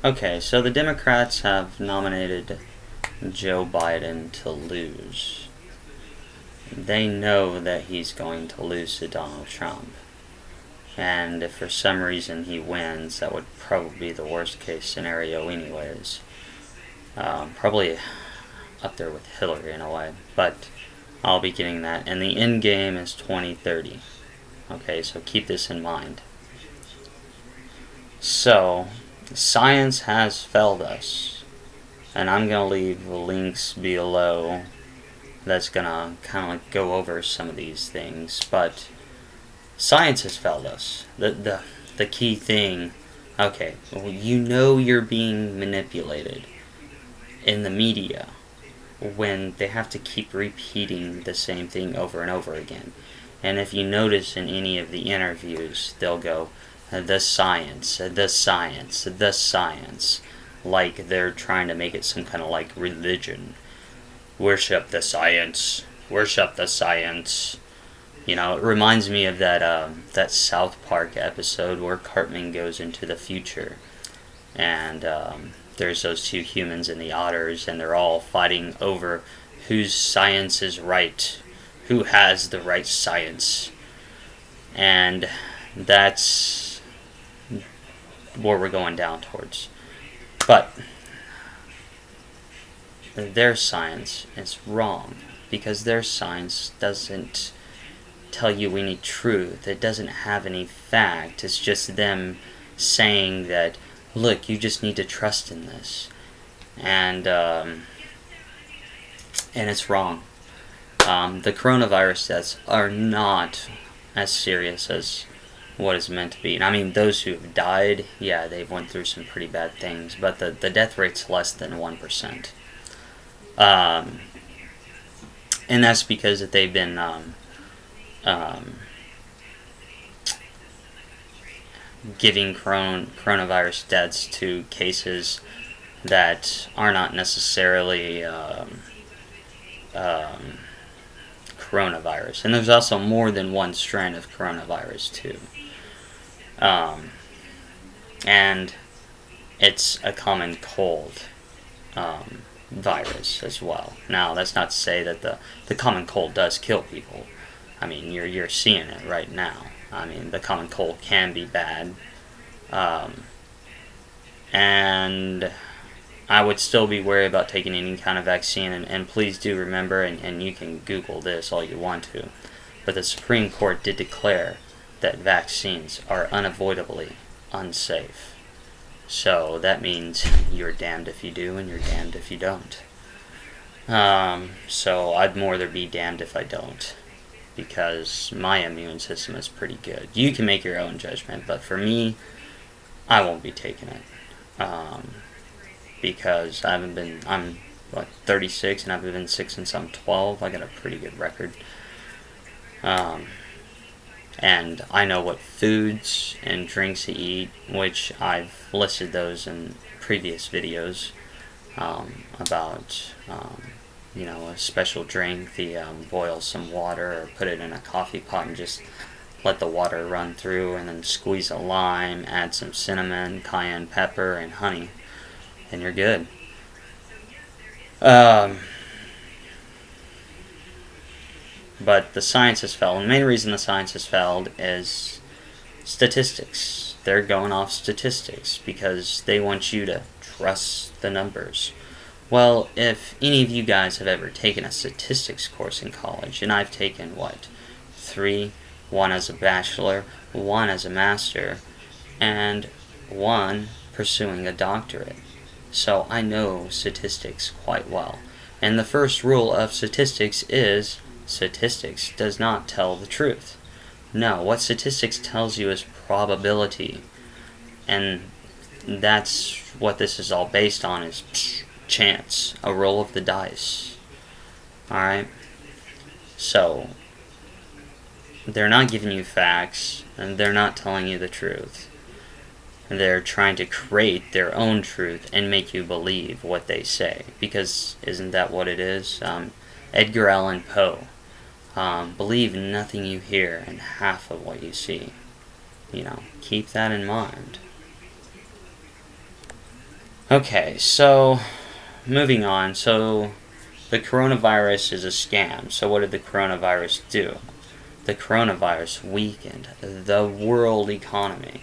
Okay, so the Democrats have nominated Joe Biden to lose. They know that he's going to lose to Donald Trump. And if for some reason he wins, that would probably be the worst case scenario anyways. Probably up there with Hillary in a way, but I'll be getting that. And the end game is 2030. Okay, so keep this in mind. So, science has failed us. And I'm going to leave links below that's going to kind of go over some of these things. But science has failed us. The key thing, okay, you know you're being manipulated in the media when they have to keep repeating the same thing over and over again. And if you notice in any of the interviews, they'll go, the science, the science, the science, like they're trying to make it some kind of like religion. Worship the science, worship the science. You know, it reminds me of that South Park episode where Cartman goes into the future, and there's those two humans and the otters, and they're all fighting over whose science is right, who has the right science, and that's where we're going down towards. But their science is wrong, because their science doesn't tell you any truth. It doesn't have any fact. It's just them saying that, look, you just need to trust in this, and it's wrong. The coronavirus deaths are not as serious as what is meant to be. And I mean, those who have died, yeah, they've went through some pretty bad things, but the death rate's less than 1%. And that's because that they've been giving coronavirus deaths to cases that are not necessarily coronavirus. And there's also more than one strain of coronavirus too. And it's a common cold virus as well. Now, that's not to say that the common cold does kill people. I mean, you're seeing it right now. I mean, the common cold can be bad. And I would still be wary about taking any kind of vaccine. And please do remember, and you can Google this all you want to, but the Supreme Court did declare that vaccines are unavoidably unsafe. So that means you're damned if you do and you're damned if you don't. So I'd more rather be damned if I don't, because my immune system is pretty good. You can make your own judgment, but for me, I won't be taking it. Because I'm like 36 and I've been sick since I'm 12. I got a pretty good record. And I know what foods and drinks to eat, which I've listed those in previous videos about, a special drink, boil some water or put it in a coffee pot and just let the water run through, and then squeeze a lime, add some cinnamon, cayenne pepper, and honey, and you're good. But the science has failed, and the main reason the science has failed is statistics. They're going off statistics because they want you to trust the numbers. Well, if any of you guys have ever taken a statistics course in college, and I've taken, 3, one as a bachelor, one as a master, and one pursuing a doctorate. So I know statistics quite well. And the first rule of statistics is statistics does not tell the truth. No, what statistics tells you is probability. And that's what this is all based on, is chance, a roll of the dice. Alright? So, they're not giving you facts, and they're not telling you the truth. They're trying to create their own truth and make you believe what they say. Because isn't that what it is? Edgar Allan Poe. Believe nothing you hear and half of what you see. Keep that in mind. Okay, so moving on. So the coronavirus is a scam. So what did the coronavirus do? The coronavirus weakened the world economy.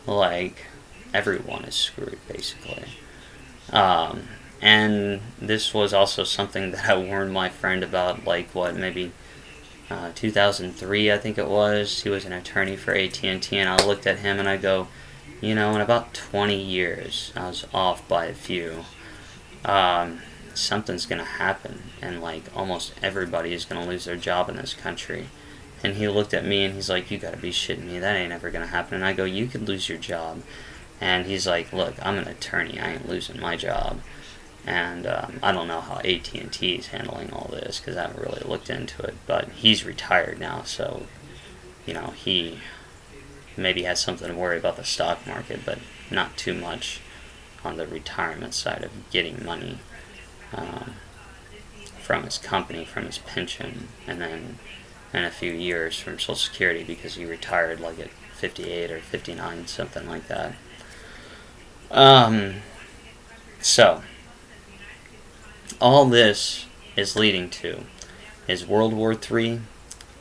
Like, everyone is screwed, basically. Um, and this was also something that I warned my friend about, like, maybe 2003, I think it was. He was an attorney for AT&T, and I looked at him and I go, in about 20 years, I was off by a few, something's going to happen, and, like, almost everybody is going to lose their job in this country. And he looked at me and he's like, you gotta be shitting me, that ain't ever gonna happen. And I go, you could lose your job. And he's like, look, I'm an attorney, I ain't losing my job. And I don't know how AT&T is handling all this, because I haven't really looked into it. But he's retired now, so, he maybe has something to worry about the stock market, but not too much on the retirement side of getting money from his company, from his pension, and then in a few years from Social Security, because he retired like at 58 or 59, something like that. So, all this is leading to is World War III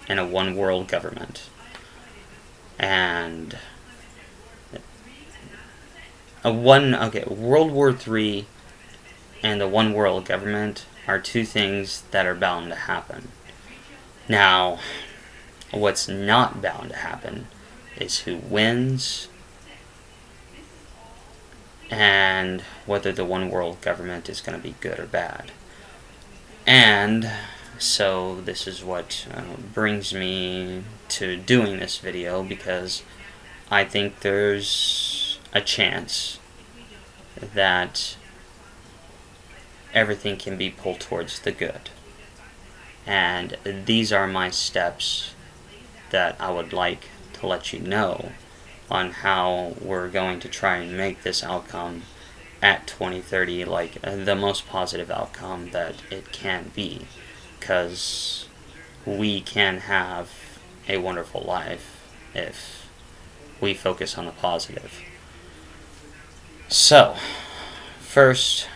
and a one world government. And World War III and the one world government are two things that are bound to happen. Now, what's not bound to happen is who wins and whether the one world government is going to be good or bad. And so this is what brings me to doing this video, because I think there's a chance that everything can be pulled towards the good. And these are my steps that I would like to let you know on how we're going to try and make this outcome at 2030 like the most positive outcome that it can be, because we can have a wonderful life if we focus on the positive. So, first,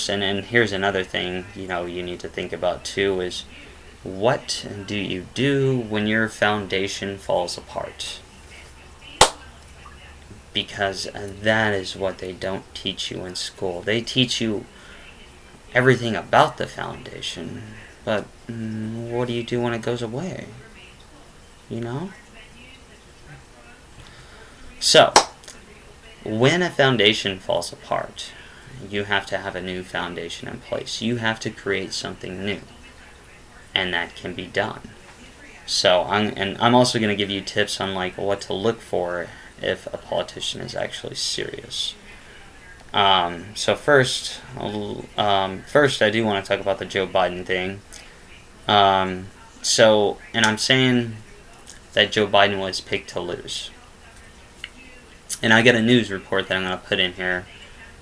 and then here's another thing you need to think about too, is what do you do when your foundation falls apart? Because that is what they don't teach you in school. They teach you everything about the foundation, but what do you do when it goes away? So, when a foundation falls apart, you have to have a new foundation in place. You have to create something new, and that can be done. So I'm also going to give you tips on what to look for if a politician is actually serious. So first I do want to talk about the Joe Biden thing. And I'm saying that Joe Biden was picked to lose. And I got a news report that I'm going to put in here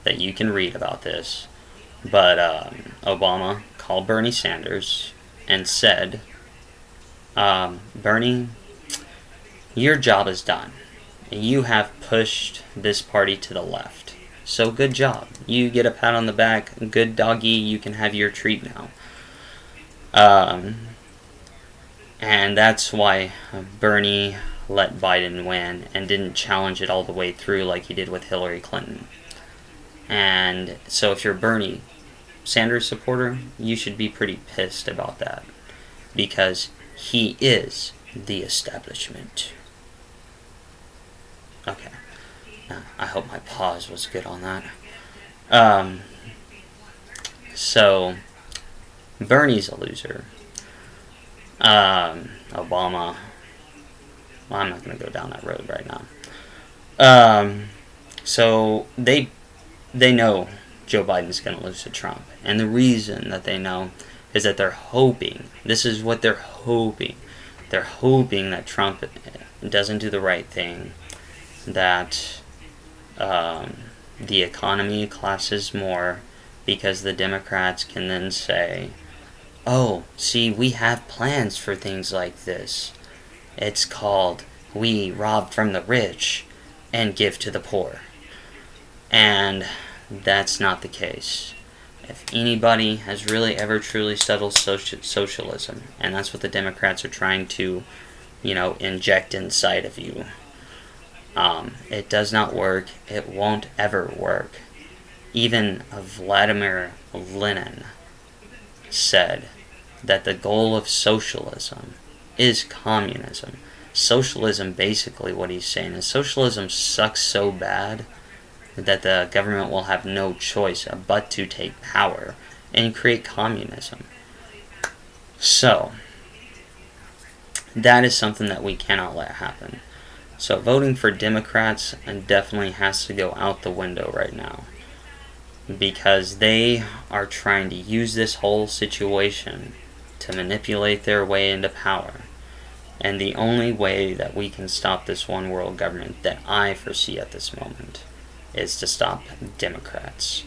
that you can read about this. But Obama called Bernie Sanders and said, Bernie, your job is done. You have pushed this party to the left. So good job. You get a pat on the back. Good doggy, you can have your treat now. And that's why Bernie let Biden win and didn't challenge it all the way through like he did with Hillary Clinton. And so if you're a Bernie Sanders supporter, you should be pretty pissed about that, because he is the establishment. Okay. I hope my pause was good on that. So, Bernie's a loser. Obama. Well, I'm not going to go down that road right now. So, they know Joe Biden's going to lose to Trump. And the reason that they know is that they're hoping. This is what they're hoping. They're hoping that Trump doesn't do the right thing, that the economy collapses more, because the Democrats can then say, oh, see, we have plans for things like this. It's called, we rob from the rich and give to the poor. And that's not the case. If anybody has really ever truly studied socialism, and that's what the Democrats are trying to, inject inside of you, it does not work. It won't ever work. Even Vladimir Lenin said that the goal of socialism is communism. Socialism, basically what he's saying is socialism sucks so bad that the government will have no choice but to take power and create communism. So, that is something that we cannot let happen. So voting for Democrats definitely has to go out the window right now, because they are trying to use this whole situation to manipulate their way into power. And the only way that we can stop this one world government that I foresee at this moment is to stop Democrats.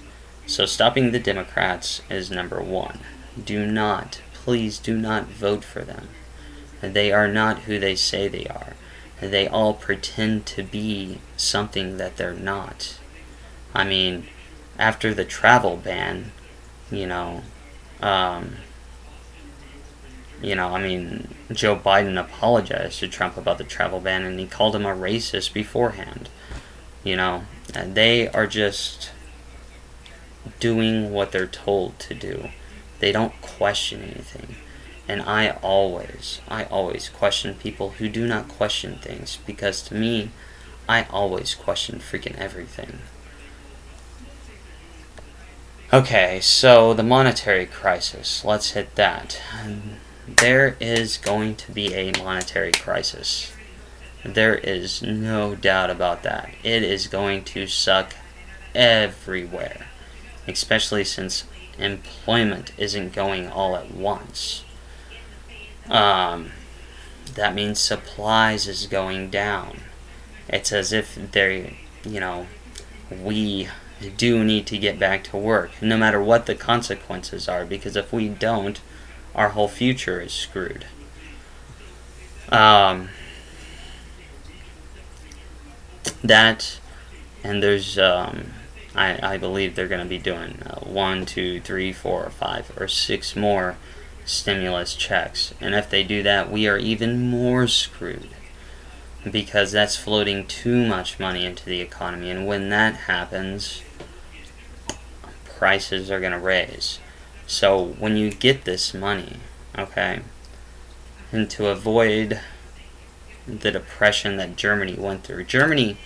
So stopping the Democrats is number one. Please do not vote for them. They are not who they say they are. They all pretend to be something that they're not. I mean, after the travel ban, Joe Biden apologized to Trump about the travel ban, and he called him a racist beforehand. And they are just doing what they're told to do. They don't question anything. And I always question people who do not question things, because to me, I always question freaking everything. Okay, so the monetary crisis, let's hit that. There is going to be a monetary crisis. There is no doubt about that. It is going to suck everywhere, especially since employment isn't going all at once. That means supplies is going down. It's as if we do need to get back to work, no matter what the consequences are, because if we don't, our whole future is screwed. That, and there's, I believe they're going to be doing 1, 2, 3, 4, 5, or 6 more stimulus checks. And if they do that, we are even more screwed, because that's floating too much money into the economy. And when that happens, prices are going to raise. So when you get this money, okay, and to avoid the depression that Germany went through, Germany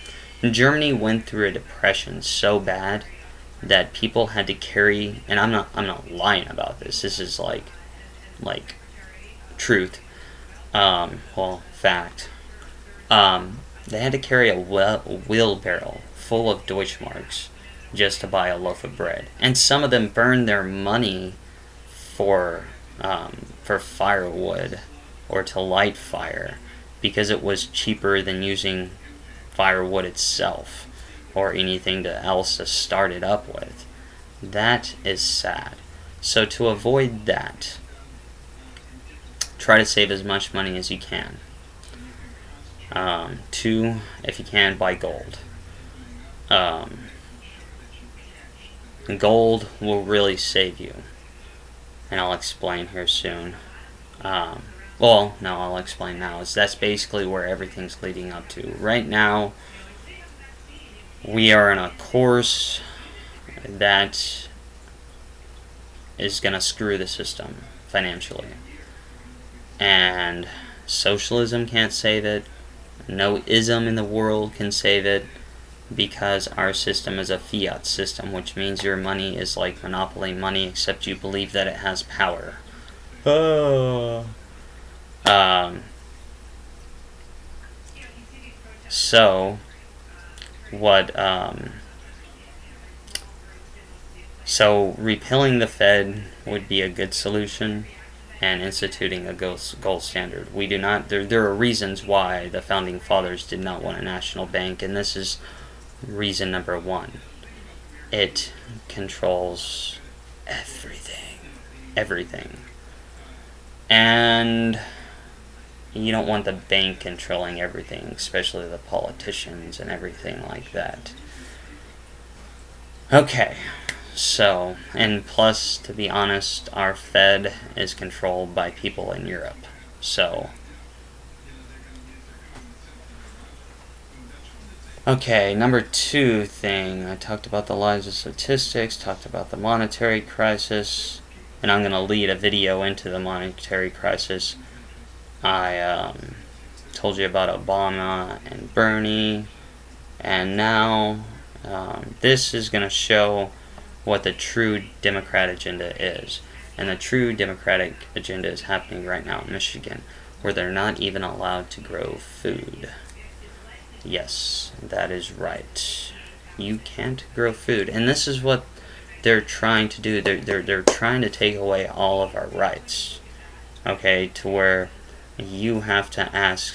went through a depression so bad that people had to carry, and I'm not lying about this. This is like truth. Fact. They had to carry a wheelbarrow full of Deutschmarks just to buy a loaf of bread, and some of them burned their money for firewood or to light fire, because it was cheaper than using firewood itself or anything else to start it up with. That is sad. So to avoid that, try to save as much money as you can. 2, if you can, buy gold. Gold will really save you, and I'll explain here soon. I'll explain now. That's basically where everything's leading up to. Right now, we are in a course that is going to screw the system financially. And socialism can't save it. No ism in the world can save it, because our system is a fiat system, which means your money is like monopoly money, except you believe that it has power. So repealing the Fed would be a good solution, and instituting a gold standard. We do not. There are reasons why the founding fathers did not want a national bank, and this is reason number 1. It controls everything, and you don't want the bank controlling everything, especially the politicians and everything like that. Okay, so, and plus, to be honest, our Fed is controlled by people in Europe. So, okay, number 2 thing, I talked about the lies of statistics, talked about the monetary crisis, and I'm going to lead a video into the monetary crisis. I told you about Obama and Bernie, and now this is going to show what the true Democrat agenda is. And the true Democratic agenda is happening right now in Michigan, where they're not even allowed to grow food. Yes, that is right. You can't grow food. And this is what they're trying to do. They're trying to take away all of our rights. Okay, to where you have to ask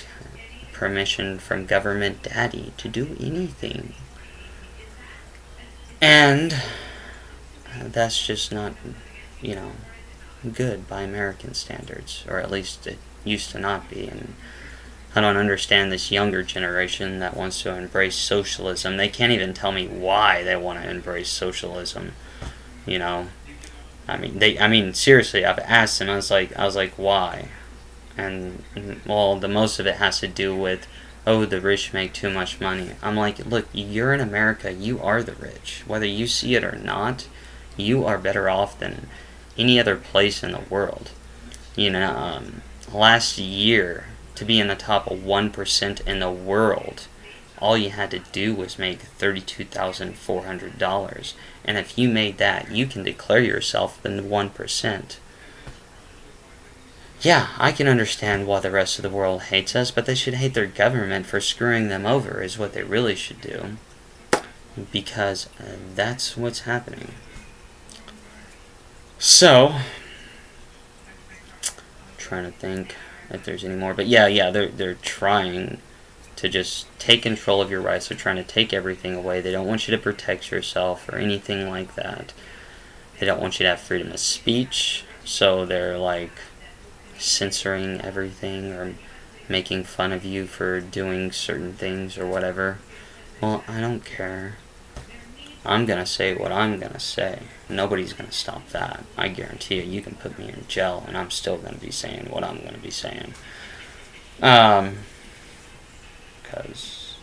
permission from government daddy to do anything. And that's just not, good by American standards, or at least it used to not be. And I don't understand this younger generation that wants to embrace socialism. They can't even tell me why they want to embrace socialism. Seriously, I've asked them. I was like, why? And well, the most of it has to do with, oh, the rich make too much money. I'm like, look, you're in America. You are the rich, whether you see it or not. You are better off than any other place in the world. Last year, to be in the top 1% in the world, all you had to do was make $32,400. And if you made that, you can declare yourself the 1%. Yeah, I can understand why the rest of the world hates us, but they should hate their government for screwing them over, is what they really should do. Because that's what's happening. So, trying to think if there's any more, but yeah, they're trying to just take control of your rights. They're trying to take everything away. They don't want you to protect yourself or anything like that. They don't want you to have freedom of speech, so they're like censoring everything or making fun of you for doing certain things or whatever. Well, I don't care. I'm gonna say what I'm gonna say. Nobody's gonna stop that. I guarantee you. You can put me in jail and I'm still gonna be saying what I'm gonna be saying. Because,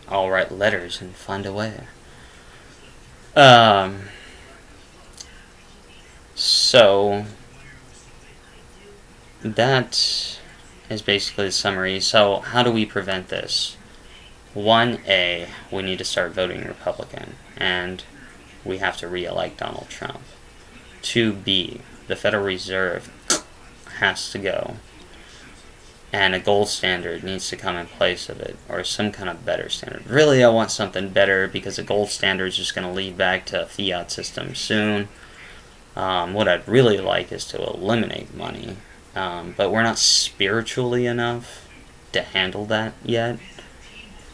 I'll write letters and find a way. So that is basically the summary. So how do we prevent this? 1A, we need to start voting Republican, and we have to re-elect Donald Trump. 2B, the Federal Reserve has to go, and a gold standard needs to come in place of it, or some kind of better standard. Really, I want something better, because a gold standard is just going to lead back to a fiat system soon. What I'd really like is to eliminate money, but we're not spiritually enough to handle that yet.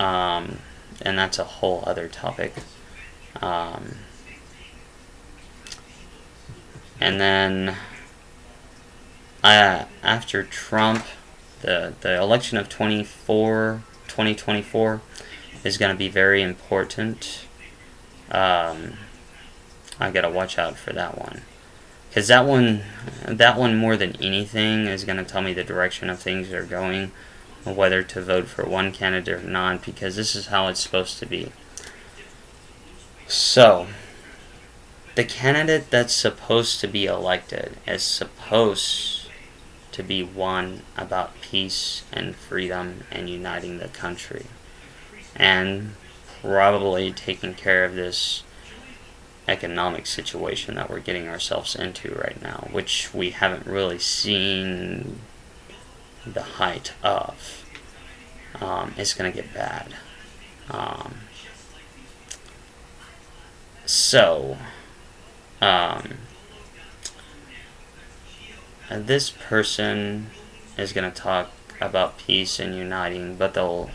And that's a whole other topic. And then after Trump, the election of 2024 is going to be very important. I gotta watch out for that one, because that one more than anything is going to tell me the direction of things are going, whether to vote for one candidate or not, because this is how it's supposed to be. So, the candidate that's supposed to be elected is supposed to be one about peace and freedom and uniting the country, and probably taking care of this economic situation that we're getting ourselves into right now, which we haven't really seen the height of. It's going to get bad. This person is going to talk about peace and uniting, but they'll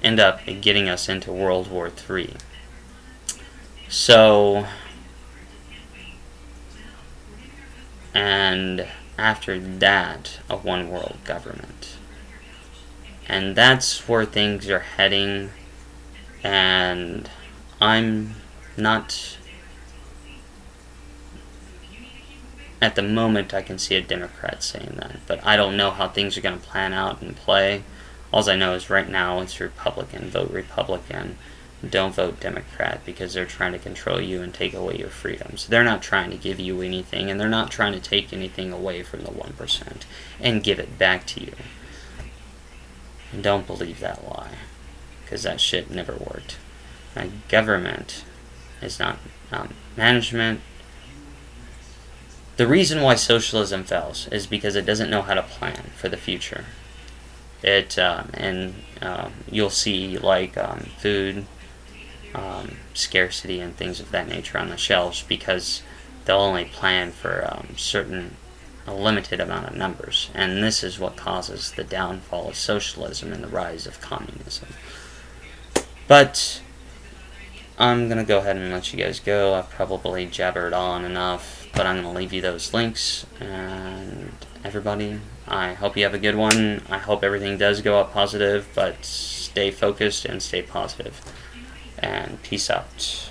end up getting us into World War III. So, and after that, a one world government. And that's where things are heading, and I'm not, at the moment I can see a Democrat saying that, but I don't know how things are going to plan out and play. All I know is right now it's Republican. Vote Republican. Don't vote Democrat, because they're trying to control you and take away your freedoms. They're not trying to give you anything, and they're not trying to take anything away from the 1% and give it back to you. And don't believe that lie, because that shit never worked. Government is not management. The reason why socialism fails is because it doesn't know how to plan for the future. You'll see food scarcity and things of that nature on the shelves, because they'll only plan for a limited amount of numbers, and this is what causes the downfall of socialism and the rise of communism. But I'm going to go ahead and let you guys go. I've probably jabbered on enough, but I'm going to leave you those links. And everybody, I hope you have a good one. I hope everything does go up positive, but stay focused and stay positive. And peace out.